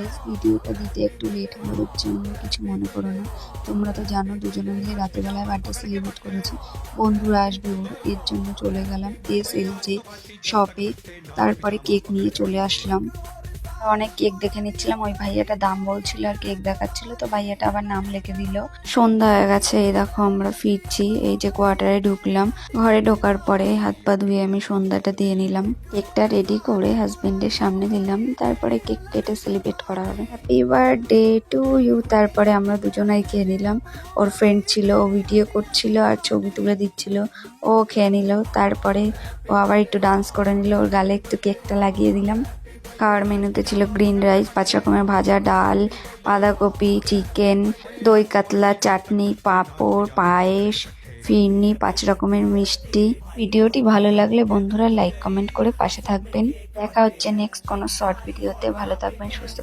Guys, ভিডিওটা দিতে একটু লেট হলো, এর জন্য কিছু মনে করো না। তোমরা তো জানো দুজনে মিলে রাতের বেলায় বার্থডে সেলিব্রেট করেছি। বন্ধুরা আসবে ওর, এর জন্য চলে গেলাম SLJ শপে। তারপরে কেক নিয়ে চলে আসলাম। অনেক কেক দেখে নিচ্ছিলাম, ওই ভাইয়াটা দাম বলছিল আর কেক দেখাচ্ছিল, তো ভাইয়াটা আবার নাম লিখে দিল। সন্ধ্যা হয়ে গেছে, এই দেখো আমরা ফিরছি। এই যে কোয়ার্টারে ঢুকলাম, ঘরে ঢোকার পরে হাত পা ধুয়ে আমি সন্ধ্যাটা দিয়ে নিলাম। কেকটা রেডি করে হাজবেন্ডের সামনে দিলাম, তারপরে কেক কেটে সেলিব্রেট করা হবে। Happy birthday to you. তারপরে আমরা দুজনাই খেয়ে নিলাম। ওর ফ্রেন্ড ছিল, ও ভিডিও করছিল আর ছবি তুলে দিচ্ছিল, ও খেয়ে নিল। তারপরে ও আবার একটু ডান্স করে নিল, ওর গালে একটু কেকটা লাগিয়ে দিলাম। খাওয়ার মেনুতে ছিল গ্রিন রাইস, 5 রকমের ভাজা, ডাল, বাঁধাকপি, চিকেন, দই কাতলা, চাটনি, পাঁপড়, পায়েস, ফিরনি, 5 রকমের মিষ্টি। ভিডিওটি ভালো লাগলে বন্ধুরা লাইক কমেন্ট করে পাশে থাকবেন। দেখা হচ্ছে নেক্সট কোনো শর্ট ভিডিওতে। ভালো থাকবেন, সুস্থ